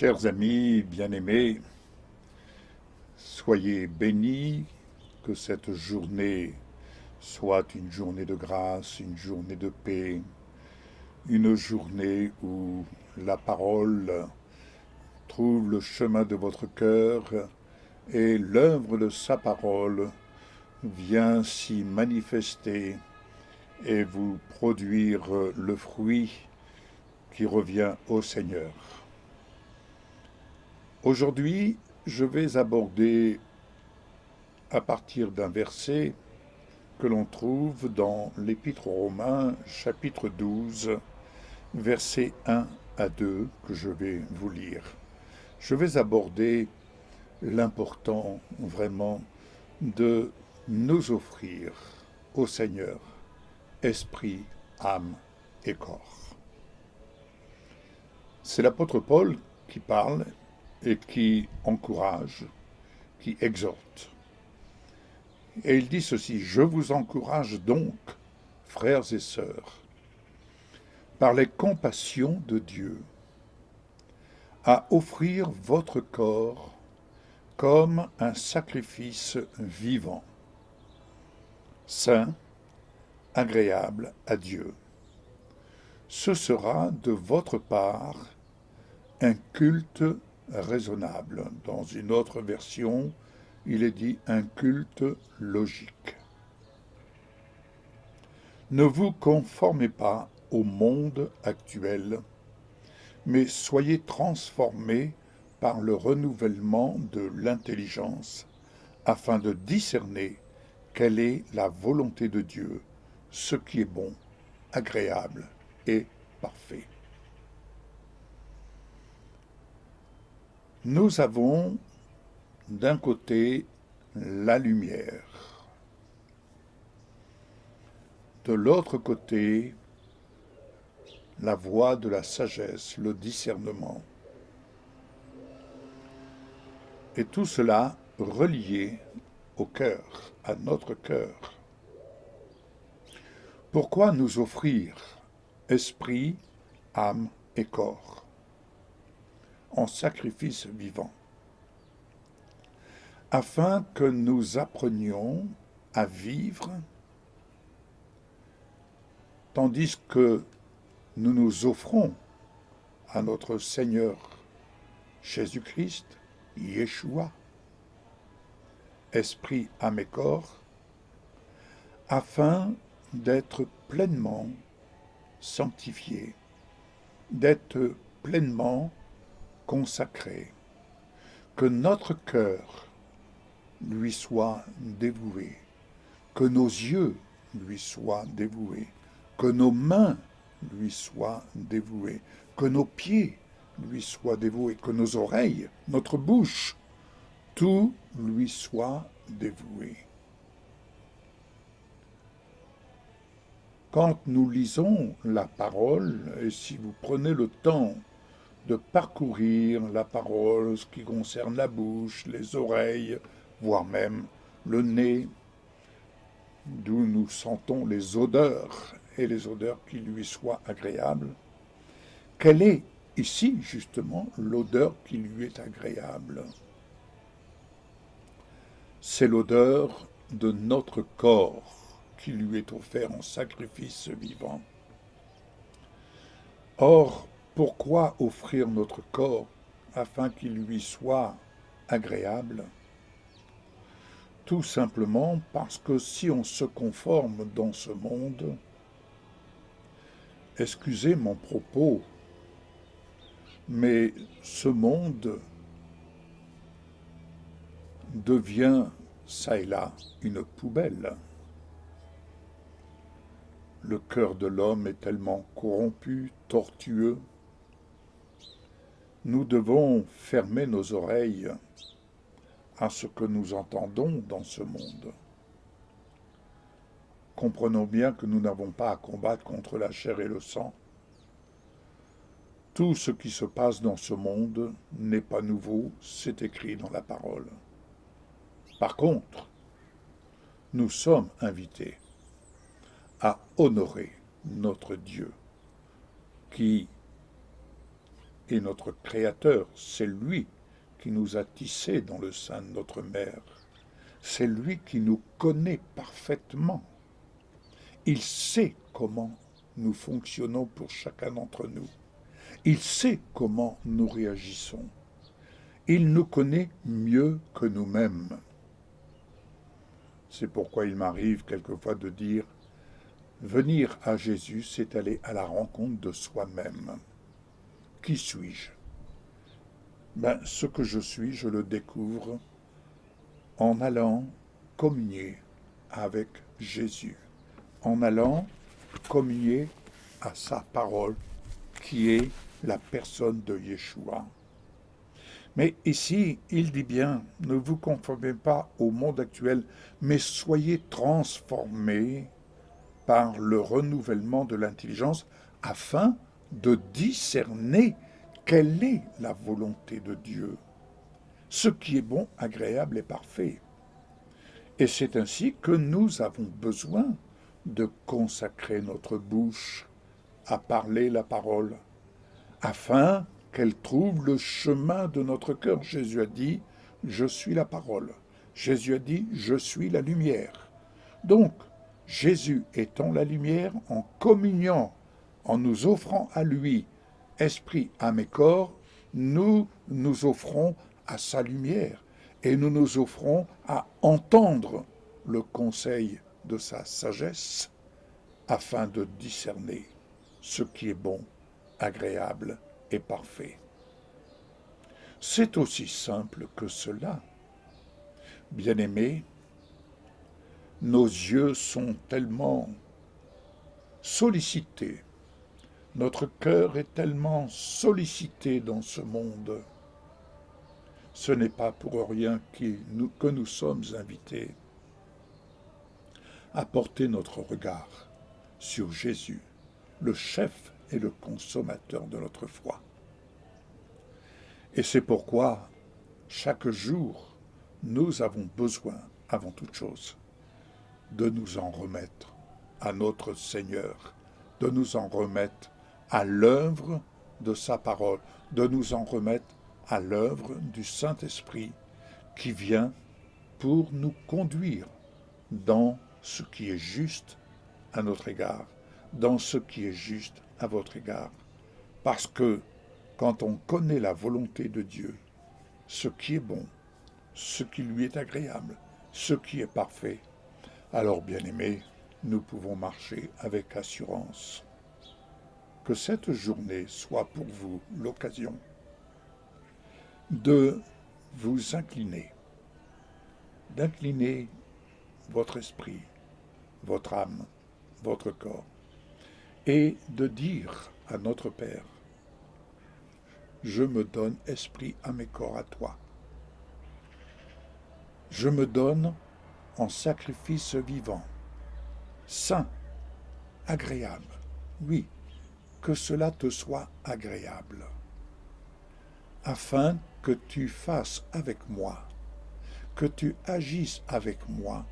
Chers amis bien-aimés, soyez bénis, que cette journée soit une journée de grâce, une journée de paix, une journée où la parole trouve le chemin de votre cœur et l'œuvre de sa parole vient s'y manifester et vous produire le fruit qui revient au Seigneur. Aujourd'hui, je vais aborder à partir d'un verset que l'on trouve dans l'Épître aux Romains, chapitre 12, versets 1 à 2, que je vais vous lire. Je vais aborder l'important vraiment de nous offrir au Seigneur esprit, âme et corps. C'est l'apôtre Paul qui parle et qui encourage, qui exhorte. Et il dit ceci: « Je vous encourage donc, frères et sœurs, par les compassions de Dieu, à offrir votre corps comme un sacrifice vivant, saint, agréable à Dieu. Ce sera de votre part un culte raisonnable. » Dans une autre version, il est dit un culte logique. Ne vous conformez pas au monde actuel, mais soyez transformés par le renouvellement de l'intelligence, afin de discerner quelle est la volonté de Dieu, ce qui est bon, agréable et parfait. Nous avons d'un côté la lumière, de l'autre côté la voie de la sagesse, le discernement. Et tout cela relié au cœur, à notre cœur. Pourquoi nous offrir esprit, âme et corps en sacrifice vivant, afin que nous apprenions à vivre, tandis que nous nous offrons à notre Seigneur Jésus-Christ, Yeshua, esprit, âme et corps, afin d'être pleinement sanctifiés, d'être pleinement consacré, que notre cœur lui soit dévoué, que nos yeux lui soient dévoués, que nos mains lui soient dévouées, que nos pieds lui soient dévoués, que nos oreilles, notre bouche, tout lui soit dévoué. Quand nous lisons la parole, et si vous prenez le temps de parcourir la parole, ce qui concerne la bouche, les oreilles, voire même le nez, d'où nous sentons les odeurs, et les odeurs qui lui soient agréables. Quelle est ici, justement, l'odeur qui lui est agréable? C'est l'odeur de notre corps qui lui est offert en sacrifice vivant. Or, pourquoi offrir notre corps afin qu'il lui soit agréable? Tout simplement parce que si on se conforme dans ce monde, excusez mon propos, mais ce monde devient, ça et là, une poubelle. Le cœur de l'homme est tellement corrompu, tortueux. Nous devons fermer nos oreilles à ce que nous entendons dans ce monde. Comprenons bien que nous n'avons pas à combattre contre la chair et le sang. Tout ce qui se passe dans ce monde n'est pas nouveau, c'est écrit dans la parole. Par contre, nous sommes invités à honorer notre Dieu qui est notre Créateur, c'est lui qui nous a tissés dans le sein de notre mère. C'est lui qui nous connaît parfaitement. Il sait comment nous fonctionnons pour chacun d'entre nous. Il sait comment nous réagissons. Il nous connaît mieux que nous-mêmes. C'est pourquoi il m'arrive quelquefois de dire « Venir à Jésus, c'est aller à la rencontre de soi-même. Qui suis-je » Ce que je suis, je le découvre en allant communier avec Jésus, en allant communier à sa parole, qui est la personne de Yeshua. Mais ici, il dit bien, ne vous conformez pas au monde actuel, mais soyez transformés par le renouvellement de l'intelligence, afin de discerner quelle est la volonté de Dieu, ce qui est bon, agréable et parfait. Et c'est ainsi que nous avons besoin de consacrer notre bouche à parler la parole, afin qu'elle trouve le chemin de notre cœur. Jésus a dit « Je suis la parole ». Jésus a dit « Je suis la lumière ». Donc, Jésus étant la lumière, en communiant, en nous offrant à lui, esprit, âme et corps, nous nous offrons à sa lumière et nous nous offrons à entendre le conseil de sa sagesse afin de discerner ce qui est bon, agréable et parfait. C'est aussi simple que cela. Bien-aimés, nos yeux sont tellement sollicités, notre cœur est tellement sollicité dans ce monde. Ce n'est pas pour rien que nous sommes invités à porter notre regard sur Jésus, le chef et le consommateur de notre foi. Et c'est pourquoi, chaque jour, nous avons besoin, avant toute chose, de nous en remettre à notre Seigneur, de nous en remettre à l'œuvre de sa parole, de nous en remettre à l'œuvre du Saint-Esprit qui vient pour nous conduire dans ce qui est juste à notre égard, dans ce qui est juste à votre égard. Parce que quand on connaît la volonté de Dieu, ce qui est bon, ce qui lui est agréable, ce qui est parfait, alors, bien-aimés, nous pouvons marcher avec assurance. Que cette journée soit pour vous l'occasion de vous incliner, d'incliner votre esprit, votre âme, votre corps, et de dire à notre Père, je me donne esprit, âme et corps à toi. Je me donne en sacrifice vivant, saint, agréable. Oui, que cela te soit agréable, afin que tu fasses avec moi, que tu agisses avec moi,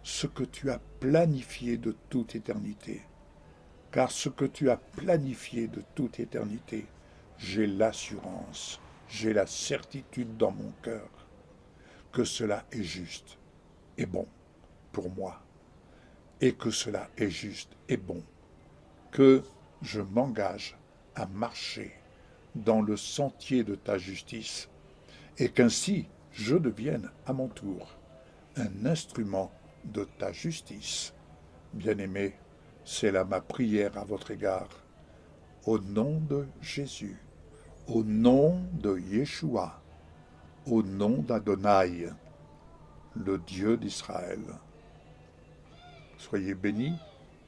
ce que tu as planifié de toute éternité. Car ce que tu as planifié de toute éternité, j'ai l'assurance, j'ai la certitude dans mon cœur que cela est juste et bon pour moi, et que cela est juste et bon, que je m'engage à marcher dans le sentier de ta justice, et qu'ainsi je devienne à mon tour un instrument de ta justice. Bien-aimés, c'est là ma prière à votre égard. Au nom de Jésus, au nom de Yeshua, au nom d'Adonai, le Dieu d'Israël. Soyez bénis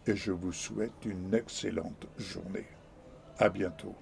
et je vous souhaite une excellente journée. À bientôt.